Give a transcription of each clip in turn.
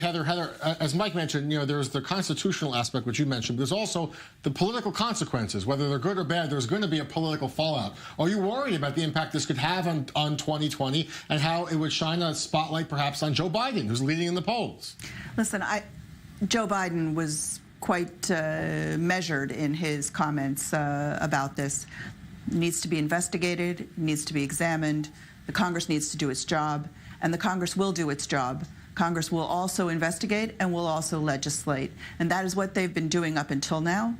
Heather, as Mike mentioned, there's the constitutional aspect, which you mentioned, but there's also the political consequences. Whether they're good or bad, there's going to be a political fallout. Are you worried about the impact this could have on 2020 and how it would shine a spotlight perhaps on Joe Biden, who's leading in the polls? Listen, Joe Biden was quite measured in his comments about this. It needs to be investigated, needs to be examined. The Congress needs to do its job, and the Congress will do its job. Congress will also investigate and will also legislate. And that is what they've been doing up until now.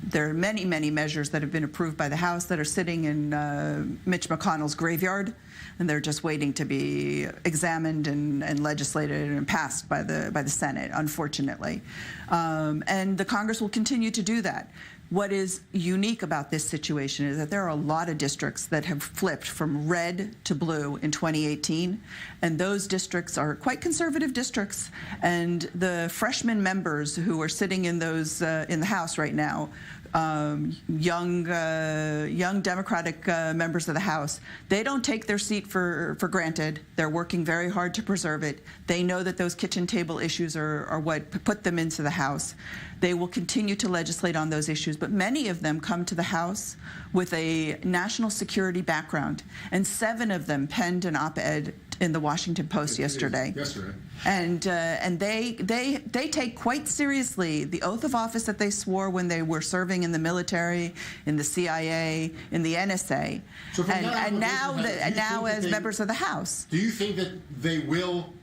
There are many, many measures that have been approved by the House that are sitting in Mitch McConnell's graveyard, and they're just waiting to be examined and legislated and passed by the Senate, unfortunately. And the Congress will continue to do that. What is unique about this situation is that there are a lot of districts that have flipped from red to blue in 2018, and those districts are quite conservative districts. And the freshman members who are sitting in those in the House right now, young Democratic members of the House, they don't take their seat for granted. They're working very hard to preserve it. They know that those kitchen table issues are what put them into the House. They will continue to legislate on those issues, but many of them come to the House with a national security background, and 7 of them penned an op-ed in the Washington Post yesterday. And they take quite seriously the oath of office that they swore when they were serving in the military, in the CIA, in the NSA, so and now as members of the House. Do you think that there will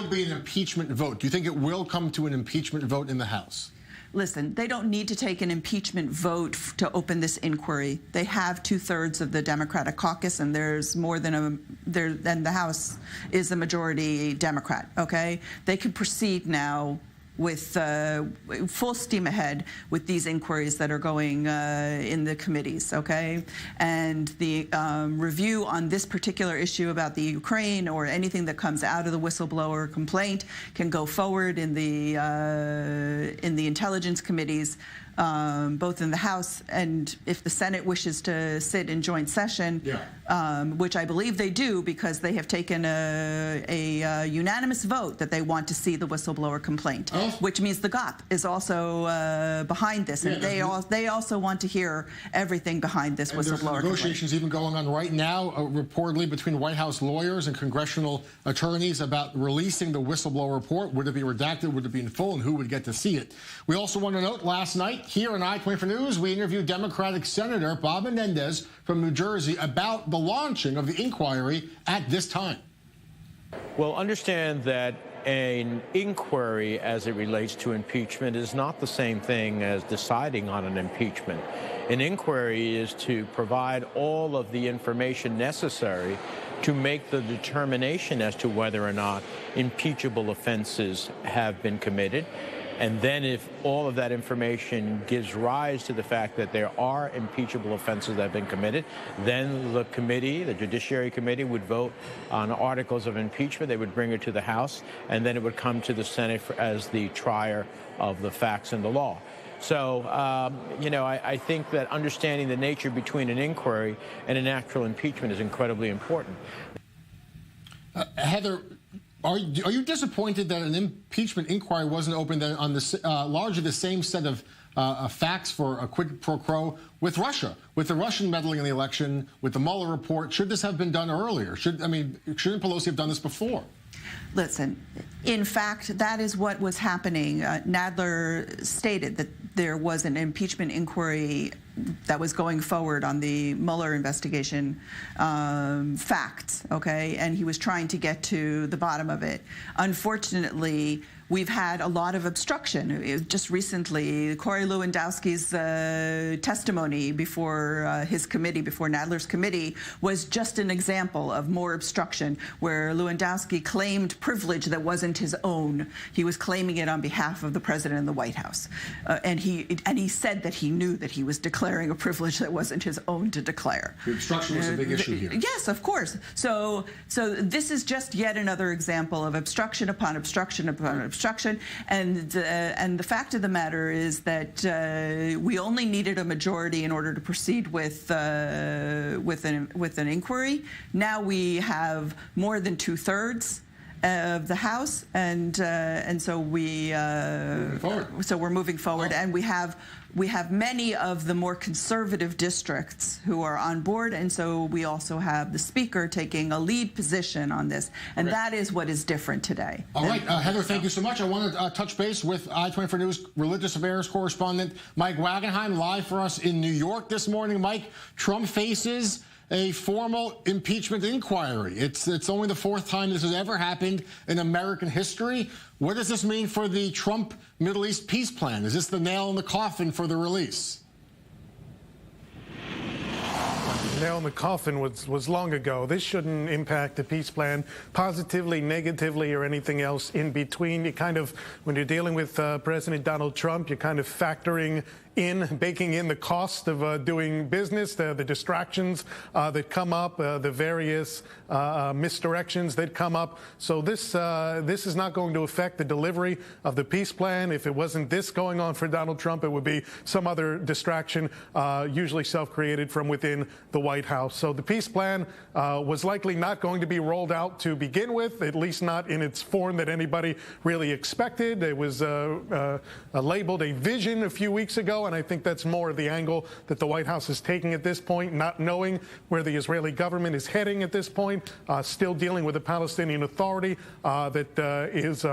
be an impeachment vote? Do you think it will come to an impeachment vote in the House? Listen, they don't need to take an impeachment vote to open this inquiry. They have 2/3 of the Democratic caucus, and there's more than the House is a majority Democrat. Okay, they can proceed now with full steam ahead with these inquiries that are going in the committees, okay? And the review on this particular issue about the Ukraine or anything that comes out of the whistleblower complaint can go forward in the intelligence committees, both in the House and if the Senate wishes to sit in joint session, which I believe they do because they have taken a unanimous vote that they want to see the whistleblower complaint, which means the GOP is also behind this, and they also want to hear everything behind this whistleblower complaint. Negotiations even going on right now, reportedly between White House lawyers and congressional attorneys about releasing the whistleblower report. Would it be redacted? Would it be in full? And who would get to see it? We also want to note last night, here on i24 News, we interviewed Democratic Senator Bob Menendez from New Jersey about the launching of the inquiry at this time. Well, understand that an inquiry as it relates to impeachment is not the same thing as deciding on an impeachment. An inquiry is to provide all of the information necessary to make the determination as to whether or not impeachable offenses have been committed. And then if all of that information gives rise to the fact that there are impeachable offenses that have been committed, then the committee, the Judiciary Committee, would vote on articles of impeachment. They would bring it to the House, and then it would come to the Senate as the trier of the facts and the law. So, I think that understanding the nature between an inquiry and an actual impeachment is incredibly important. Heather, are you disappointed that an impeachment inquiry wasn't opened on largely the same set of facts for a quid pro quo with Russia, with the Russian meddling in the election, with the Mueller report? Should this have been done earlier? Shouldn't Pelosi have done this before? Listen, in fact, that is what was happening. Nadler stated that there was an impeachment inquiry that was going forward on the Mueller investigation facts, okay? And he was trying to get to the bottom of it. Unfortunately, we've had a lot of obstruction. Just recently, Corey Lewandowski's testimony before his committee, before Nadler's committee, was just an example of more obstruction, where Lewandowski claimed privilege that wasn't his own. He was claiming it on behalf of the president and the White House. And he said that he knew that he was declaring a privilege that wasn't his own to declare. The obstruction was a big issue here. Yes, of course. So this is just yet another example of obstruction upon obstruction upon obstruction. And the fact of the matter is that we only needed a majority in order to proceed with an inquiry. Now we have more than 2/3. of the House, and so we're moving forward, and we have many of the more conservative districts who are on board, and so we also have the Speaker taking a lead position on this, and that is what is different today. All right, Heather, thank you so much. I want to touch base with i24 News religious affairs correspondent Mike Wagenheim, live for us in New York this morning. Mike, Trump faces a formal impeachment inquiry. It's only the fourth time this has ever happened in American history. What does this mean for the Trump Middle East peace plan? Is this the nail in the coffin for the release? Nail in the coffin was long ago. This shouldn't impact the peace plan positively, negatively, or anything else in between. You kind of, when you're dealing with President Donald Trump, you're kind of factoring in, baking in the cost of doing business, the distractions that come up, the various misdirections that come up. So this is not going to affect the delivery of the peace plan. If it wasn't this going on for Donald Trump, it would be some other distraction, usually self-created from within the White House. So the peace plan was likely not going to be rolled out to begin with, at least not in its form that anybody really expected. It was labeled a vision a few weeks ago, and I think that's more of the angle that the White House is taking at this point, not knowing where the Israeli government is heading at this point, still dealing with the Palestinian Authority that is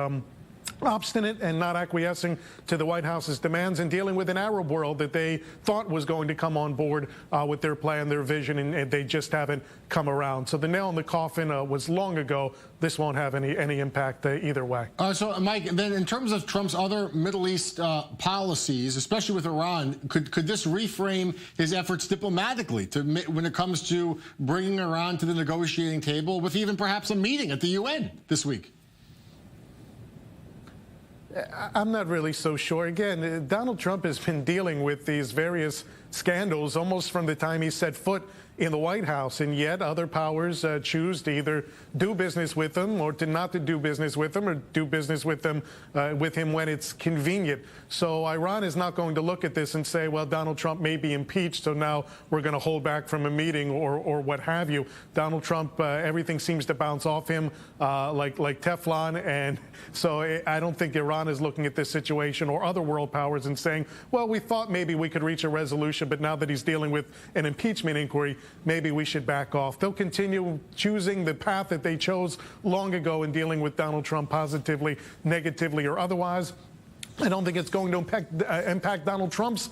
obstinate and not acquiescing to the White House's demands, and dealing with an Arab world that they thought was going to come on board with their plan, their vision, and they just haven't come around. So the nail in the coffin was long ago. This won't have any impact either way. So, Mike, then in terms of Trump's other Middle East policies, especially with Iran, could this reframe his efforts diplomatically when it comes to bringing Iran to the negotiating table, with even perhaps a meeting at the UN this week? I'm not really so sure. Again, Donald Trump has been dealing with these various scandals almost from the time he set foot in the White House, and yet other powers choose to either do business with him or to not to do business with him, or do business with him when it's convenient. So Iran is not going to look at this and say, well, Donald Trump may be impeached, so now we're going to hold back from a meeting or what have you. Donald Trump, everything seems to bounce off him like Teflon, and so I don't think Iran is looking at this situation or other world powers and saying, well, we thought maybe we could reach a resolution, but now that he's dealing with an impeachment inquiry, maybe we should back off. They'll continue choosing the path that they chose long ago in dealing with Donald Trump, positively, negatively, or otherwise. I don't think it's going to impact Donald Trump's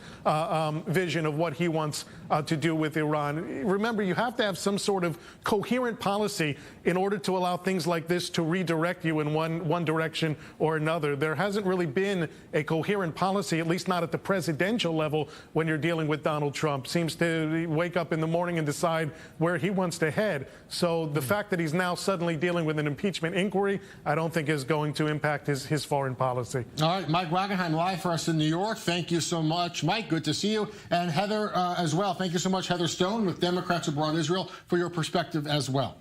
vision of what he wants to do with Iran. Remember, you have to have some sort of coherent policy in order to allow things like this to redirect you in one direction or another. There hasn't really been a coherent policy, at least not at the presidential level, when you're dealing with Donald Trump. Seems to wake up in the morning and decide where he wants to head. So the fact that he's now suddenly dealing with an impeachment inquiry, I don't think is going to impact his foreign policy. All right, Mike Wagenheim, live for us in New York. Thank you so much, Mike. Good to see you. And Heather as well. Thank you so much, Heather Stone with Democrats Abroad Israel, for your perspective as well.